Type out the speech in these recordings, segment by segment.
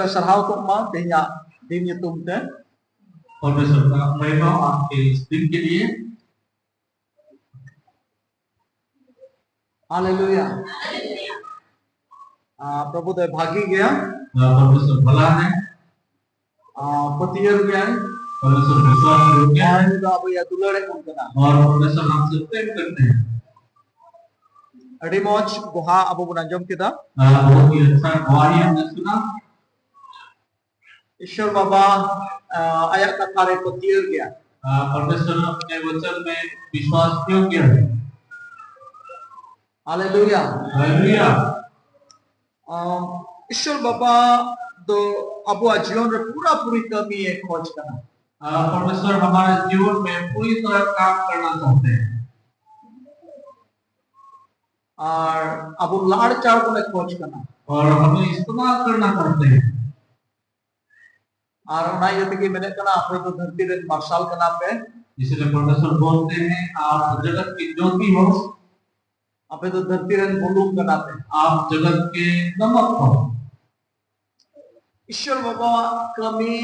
sarhaw ko ma kaya din YouTube te. परमेश्वर का महिमा आपके इस दिन के लिए। हालेलुया। प्रभु तो भागी गया। परमेश्वर भला है। पतियर गया है। परमेश्वर विश्वास योग्य है। अब यह दुलारे कौन करना। और परमेश्वर हमसे प्रेम करते हैं। अड़ी मौज गुहा अब बुनाजम किता। बहुत ही अच्छा गवाही हमने सुना। ईश्वर बाबा आया कथारे पतियर गया। परमेश्वर अपने वचन में विश्वास योग्य है। हालेलुया। हालेलुया। ईश्वर बाबा तो अब जीवन रे पूरा पूरी कमी है खोज करना। परमेश्वर हमारे जीवन में पूरी तरह काम करना चाहते हैं। और अब लाड़ चाड़ को खोज करना। और हमें इस्तेमाल करना चाहते हैं। और ना ये तक मैंने कहा आपने तो धरती रे मार्शल करना पे। इसलिए परमेश्वर बोलते हैं आप जगत की ज्योति हो। आपने तो धरती रे बुलूम करना पे। आप जगत के नमक हो। ईश्वर बाबा कमी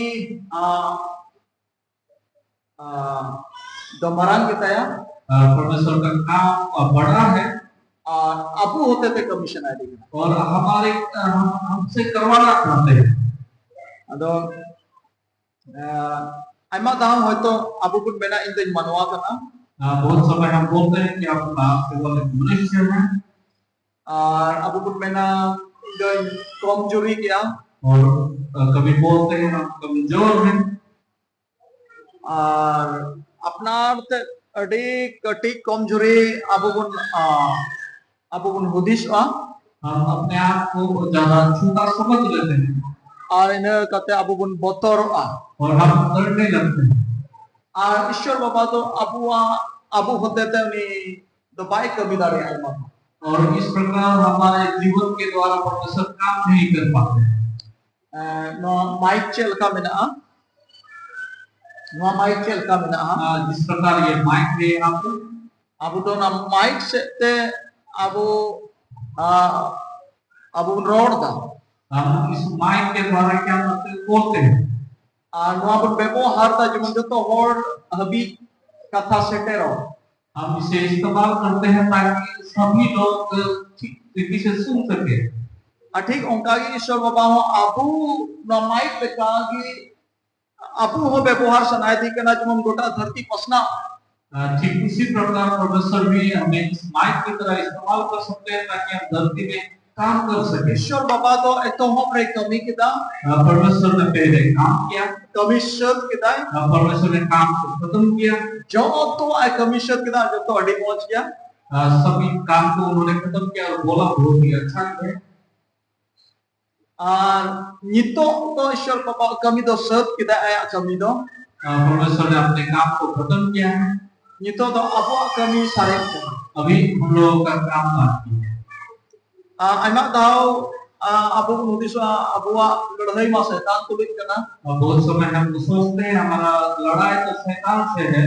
दमरान kita ya। परमेश्वर का काम बड़ा है। और अबू होते थे कमीशन आदि। और हमारे हमसे करवाना चाहते हैं। अदो आयमा दाम हो तो अबू कुन बेना इंदे मनवा करना। बहुत समय हम बोलते हैं कि आप केवल एक मनुष्य हैं। और अबू कुन बेना इंदे कमजोरी क्या। और कभी बोलते हैं हम कमजोर हैं। और अपना अड़ी कटी कमजोरी अबू कुन हुदिश हम अपने आप को ज्यादा छोटा समझ लेते हैं। और इन्हें कहते अबू कुन बोतर और हम डरने लगते हैं। और ईश्वर बाबा तो अबू होते थे उन्हीं दबाई कमीदारी आयमा। और इस प्रकार हमारे जीवन के द्वारा परमेश्वर काम नहीं कर पाते। नो माइक चल का मिना। नो माइक चल का मिना। जिस प्रकार ये माइक है आपको। अबू तो ना माइक से ते अबू रोड दा। हम इस माइक के द्वारा क्या करते हैं बोलते हैं। नो अबू व्यवहार दा जो जो तो और हबी कथा सेटेरो। हम इसे इस्तेमाल करते हैं ताकि सभी लोग ठीक तरीके से सुन सके। ठीक उनका की ईश्वर बाबा हो अबू नो माइक पे कहा कि अबू हो व्यवहार सुनाई थी कि ना जो हम गोटा धरती पसना। ठीक इसी प्रकार परमेश्वर भी हमें इस माइक की तरह इस्तेमाल कर सकते हैं ताकि हम धरती में काम कर सके। ईश्वर बाबा तो एतो हम रे कमी किदा। परमेश्वर ने पहले काम किया। कमीशन किदा। परमेश्वर ने काम को खत्म किया। जो तो कमीशन किदा जो तो अड़ी पहुंच गया। सभी काम को उन्होंने खत्म किया और बोला बहुत ही अच्छा है। और नितो तो ईश्वर बाबा कमी दो सब किदा आया कमी दो। परमेश्वर ने अपने काम को खत्म किया है। नितो तो अब कमी सारे अभी हम लोगों का काम बाकी है। आयमा दाव अबू नोटिसवा अबुआ लड़ाई में शैतान तो लिख करना। बहुत समय हम सोचते हैं हमारा लड़ाई तो शैतान से है।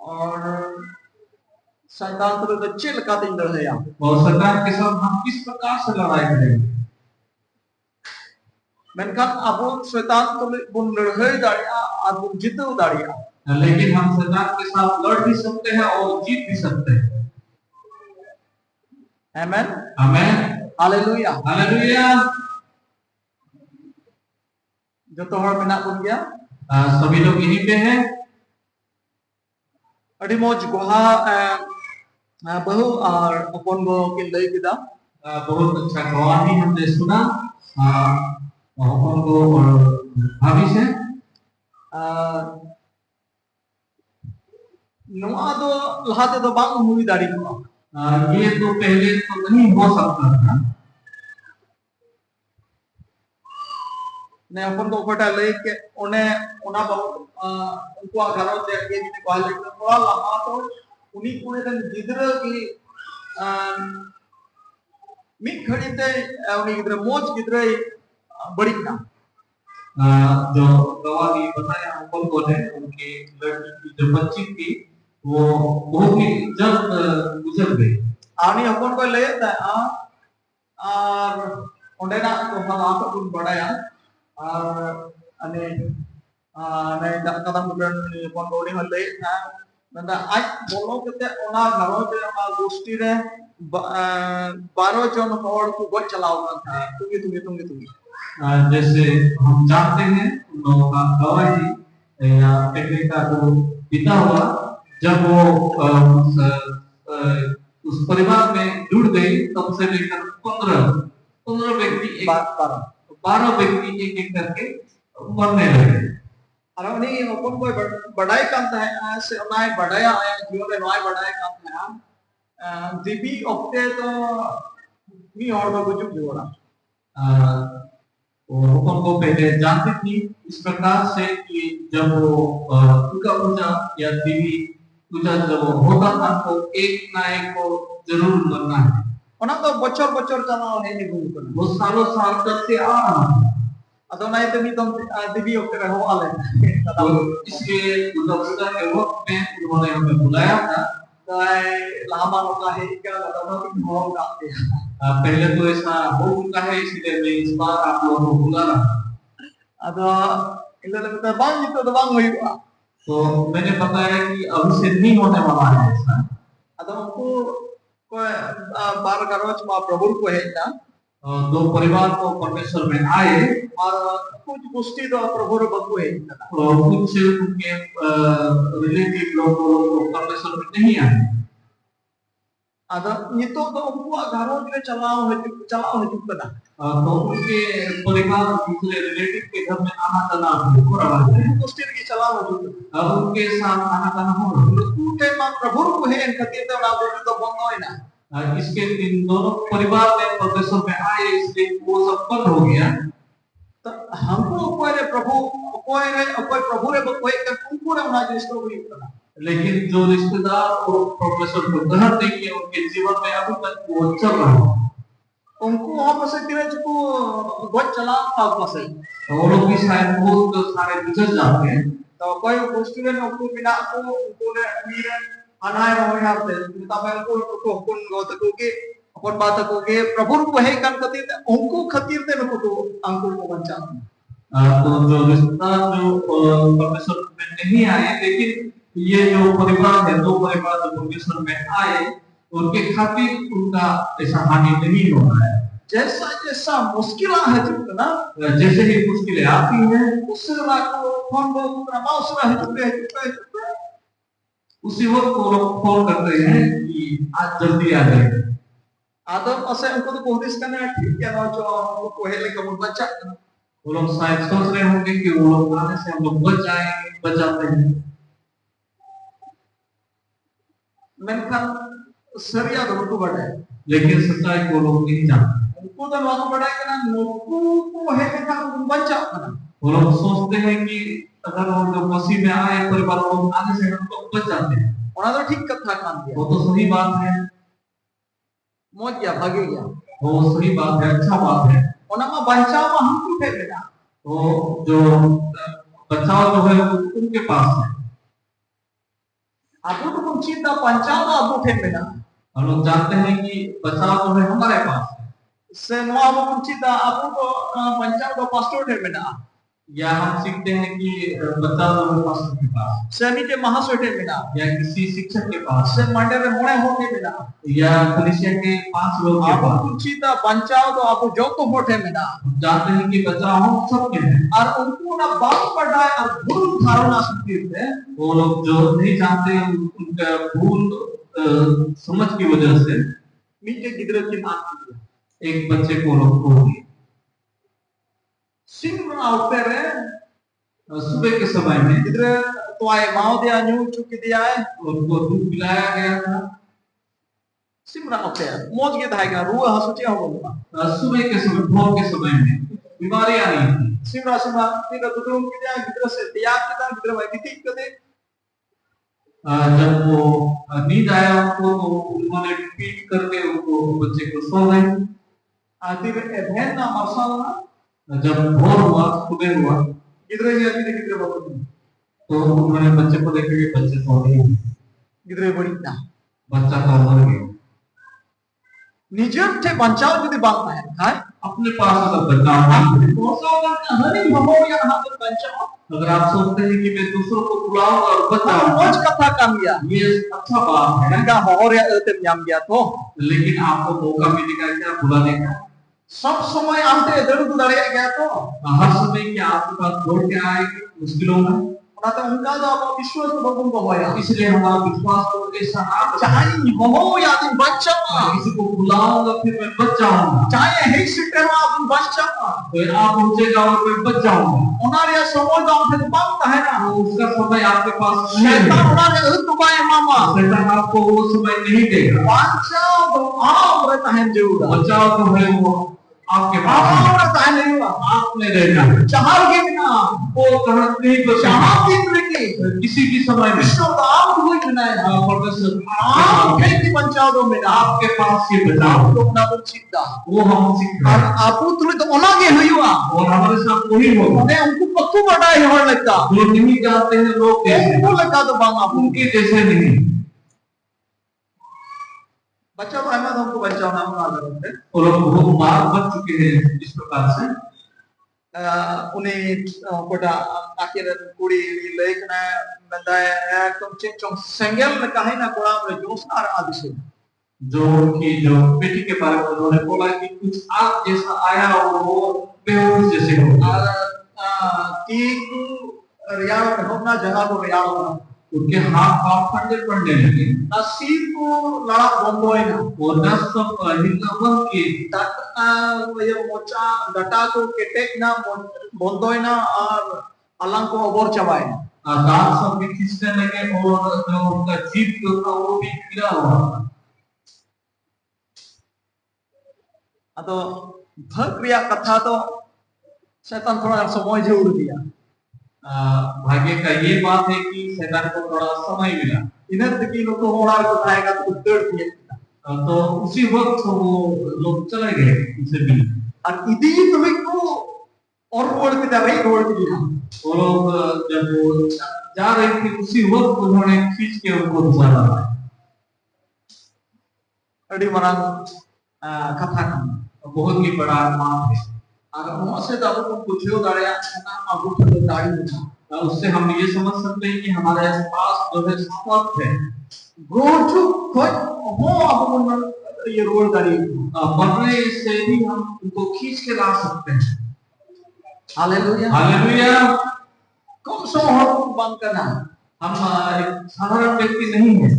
और शैतान तो चिल का दिन लड़ाई। और शैतान के साथ हम किस प्रकार से लड़ाई करेंगे। मेनखान अबू शैतान तो बुन लड़ाई दाड़िया और बुन जीतू दाड़िया। लेकिन हम शैतान के साथ लड़ भी सकते हैं और जीत भी सकते हैं। आमेन। आमेन। हालेलुया। हालेलुया। जो तो हर मिना बन गया। सभी लोग यहीं पे हैं। अड़ी मौज गुहा बहु और अपन गो के लई किदा। बहुत अच्छा गवाही हमने सुना। अपन को और भाभी से नुआ तो लहाते तो बांग मूवी दाड़ी को। ये तो पहले तो नहीं हो सकता था। ने अपन को कोटा ले के उन्हें उना बहुत उनको घरों से ये भी कॉलेज में थोड़ा लगा तो उन्हीं पूरे दिन जिधर की मिट खड़ी थे उन्हीं इधर मौज किधर बड़ी ना। जो गवाही बताया अपन को ने उनकी लड़की की जो बच्ची थी वो बहुत ही जल्द गुजर गई। आनी अपन को ले था और उन्हें ना तो हम आप को बढ़ाया। ane ane kata kemudian pondok ini hal na nanda aj bolo kete ona garo je ona gosti re 12 জন हॉर को गो चलाओ था तुंगी जैसे हम जानते हैं उन लोगों का गवाही या पहले का जो पिता हुआ जब वो उस परिवार में जुड़ गई तब से लेकर 15 व्यक्ति 12 व्यक्ति एक करके मरने लगे अरे उन्हीं अपन कोई बढ़ाई काम था से उन्हें बढ़ाया आया जीवन में नॉय बढ़ाया काम था दिवी ऑक्टे तो मी और को कुछ भी हो रहा और अपन को पहले जानते थी इस प्रकार से कि जब वो दुर्गा पूजा या देवी पूजा जब होता था तो एक ना एक को जरूर मरना है और ना तो बच्चों चला है नहीं भूल कर वो सालों साल तक से आ रहा है अतः ना इतनी तो देवी ऑक्टे का हो आले तो इसलिए दुर्गा पूजा के वक्त में उन्होंने हमें बुलाया था lama होता है क्या लगा कि बहुत गाते हैं पहले तो ऐसा हो चुका है इसलिए मैं इस बार आप लोगों को बुला रहा हूं अतः इन लोगों ने बांग तो बांग हुई तो मैंने बताया कि अभी से नहीं होने वाला है ऐसा अतः उनको कोई बार करोच मां प्रभु को है ना दो परिवार को परमेश्वर में आए और कुछ गोष्ठी तो प्रभु रे बंधु है और कुछ उनके रिलेटिव लोग परमेश्वर में नहीं आए अतः ये तो उनको घरों में चलाओ है चुका तो उनके परिवार दूसरे रिलेटिव के घर में आना जाना हो रहा है गोष्ठी की चलाओ है चुका अब उनके साथ आना जाना हो रहा है उनके मां प्रभु को है इनका कहते हैं ना तो बंद हो ना इसके इन दोनों परिवार में परमेश्वर में आए इसलिए वो सब बंद हो गया तो हमको कोई प्रभु कोई प्रभु रे कोई उनको रे होना जिसको भी करना लेकिन जो रिश्तेदार और परमेश्वर को ग्रहण नहीं किए उनके जीवन में अभी तक वो चल रहा है उनको हम से तीन को बहुत चला था से वो लोग भी शायद बहुत सारे गुजर जाते हैं तो कोई गोष्ठी में उनको बिना को उनको ने अमीर अनाय हो यहाँ पे तब उनको हुकुम गोत को के अपन बात को के प्रभु को है कन कती उनको खतीर ते नको तो अंकुल को बचा तो जो रिश्तेदार जो परमेश्वर में नहीं आए लेकिन ये जो परिवार है दो परिवार जो परमेश्वर में आए उनके खातिर उनका ऐसा हानि नहीं हो रहा है जैसा जैसा मुश्किल है ना जैसे ही मुश्किलें आती हैं उससे को फोन को माउस रहा है उसी वक्त वो लोग फोन करते हैं कि आज जल्दी आ जाए आदम ऐसे उनको तो कोशिश करना है ठीक है ना जो हमको कोहेले का मुंह बचा वो लोग शायद सोच रहे होंगे कि वो लोग आने से हम लोग बच जाएंगे बच जाते हैं मेनखान सरिया तो उनको बड़ा है लेकिन सच्चाई को लोग नहीं जानते उनको तो लोग बड़ा है कि ना नुकू को है कि ना बचा ना वो लोग सोचते हैं कि अगर हम लोग मसीह में आए परिवार लोग आने से हम लोग बच जाते हैं उन्होंने तो ठीक कथा काम दिया वो तो सही बात है मौज गया भागे गया वो सही बात है अच्छा बात है उन्होंने बचाव हम क्यों फेंक देना वो जो बचाव जो है वो उनके पास है आपको तो कुछ चीज का बचाव आपको फेंक देना हम लोग जानते हैं कि बचाव जो है हमारे पास है से नो आपको कुछ चीज आपको तो बचाव का पास्टर फेंक देना या हम सीखते हैं कि बचाव जो है पास्टर के पास से नीचे महासोटे मिला या किसी शिक्षक के पास से मंडे में मोड़े होके मिला या कलीसिया के 5 लोग के पास कुछ चीज बचाव तो आपको जो तो होटे मिला जानते हैं कि बचाव हम सबके हैं और उनको ना बात पड़ा है और भूल धारणा सुनती है वो लोग जो नहीं जानते उनका भूल समझ की वजह से नीचे गिदरे की नाक एक बच्चे को लोग खो दिए सिमरा ऊपर है सुबह के समय में गिदरे तो आए माओ दिया न्यू चुकी दिया है उनको दूध पिलाया गया था सिमरा ऊपर मौज के धाएगा रूह हंसुचिया हो गया सुबह के समय भोर के समय में बीमारियां नहीं थी सिमरा तीन दुदरों की दिया गिदरे से दिया कितना गिदरे भाई कितनी कदे जब वो नींद आया उनको तो उन्होंने पीट करके उनको बच्चे को सो गए आखिर एभेन ना मरसाला जब भोर हुआ सुबह हुआ गिदरे ये गिदरे बाबू तो उन्होंने बच्चे को देखा कि बच्चे सो गए गिदरे बड़ी ना बच्चा तो मर गया निजर थे बचाव यदि बात है हां अपने पास अगर बचाव नहीं है, हनी महो या हाथ बचाओ अगर आप सोचते हैं कि मैं दूसरों को बुलाऊंगा और तो बचाऊंगा, मौज कथा काम गया ये अच्छा बात है, इनका हो या तेम नाम गया तो लेकिन आपको मौका मिलेगा क्या बुलाने का? सब समय आते इधर उधर दड़े गया तो हर समय कि आपके पास दौड़ के आएगी मुश्किलों में, तो उनका तो आप विश्वास तो बगुन को होया इसलिए हमारा विश्वास तो ऐसा ना चाहे महो या दिन बचाओ किसी को बुलाऊंगा फिर मैं बच जाऊंगा, चाहे हे सिटर आप बचाओ तो आप पहुंचेगा और मैं बच जाऊंगा, उन्हारे समय तो फिर बात है ना तो उसका समय आपके पास नहीं है। शैतान उन्हारे उत्पाय मामा शैतान आपको वो समय नहीं देगा, बचाओ तो आप रहता है जरूर बचाव तो है वो आपके पास है, आप रहता है नहीं आपने रहना है, चाहर के बिना वो कहाँ नहीं बचा चाहर दिन लेके किसी भी समय में विश्व तो आप हुई बनाया परमेश्वर आप खेती बचाओ दो मेरा आपके पास ये बचाव लोग ना बोल चिंता वो हम सीखना और है, आप तुले तो ओना के हुई हुआ और हमारे साथ वही होगा उन्हें उनको पक्कू बढ़ाए हो लगता जो नहीं जानते हैं लोग जैसे, वो लगा तो बांगा उनके जैसे नहीं, बच्चा भाई मैं हमको बचाओ ना हम आगे रहते और लोग बहुत मार बच चुके हैं इस प्रकार से, उन्हें कोटा आखिर कुड़ी लेखना बंदा है तुम चिंचों संगल में कहीं ना कोड़ा में जोशना आदि से जो उनकी जो बेटी के बारे में उन्होंने बोला कि कुछ आग जैसा आया और वो बेहोश जैसे हो और की रियाल में होना जगह को रियाल होना उनके हाथ पांव ठंडे पड़ने लगे, नसीब को लड़ा बंदो है ना और नस सब हिलना बंद किए, ये मोचा डटा को केटेक ना बंदो है ना और अलंग को अबोर चबाए दांत सब भी खींचने लगे और जो उनका जीभ जो था वो भी गिरा हुआ था। तो भक्त रिया कथा तो शैतान थोड़ा समय जरूर दिया, भाग्य का ये बात है कि शैतान को थोड़ा समय मिला, इन्हें तकी लोग को होड़ा को खाएगा तो उतर दिया तो उसी वक्त वो लोग चले गए उसे भी, और इदी तुम्हें को और रोड पे दवाई रोड पे दिया वो लोग जब वो जा रहे थे उसी वक्त उन्होंने खींच के उनको उतारा, अड़ी मरान कथा का बहुत ही बड़ा मान है, अगर उनसे तो अब पूछो दाड़िया ना अब तो दाढ़ी मुझा उससे हम ये समझ सकते हैं कि हमारे पास जो है सामर्थ है, रोजू कोई हो अब उन ये रोड दाढ़ी मरने से भी हम उनको खींच के ला सकते हैं, हालेलुया हालेलुया। कौन सा हो बंद करना हम एक साधारण व्यक्ति नहीं है,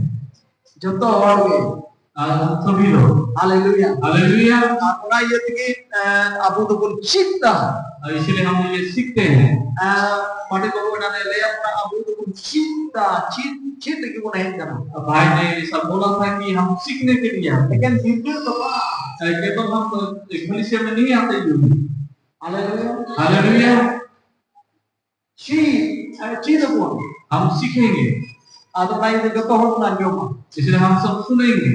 जो तो और गए सभी लोग हालेलुया हालेलुया, अपना ये कि अबू तो कुल चित्ता इसलिए हम ये सीखते हैं, माटी को बना ने ले अपना अबू तो कुल चित्ता चित्त की को नहीं करना, भाई ने ऐसा बोला था कि हम सीखने के लिए आते हैं, लेकिन दिव्य तो केवल हम मनुष्य में नहीं आते यूं, हालेलुया हालेलुया, चीज को हम सीखेंगे, आदो नहीं तो हो ना जो इसलिए हम सब सुनेंगे।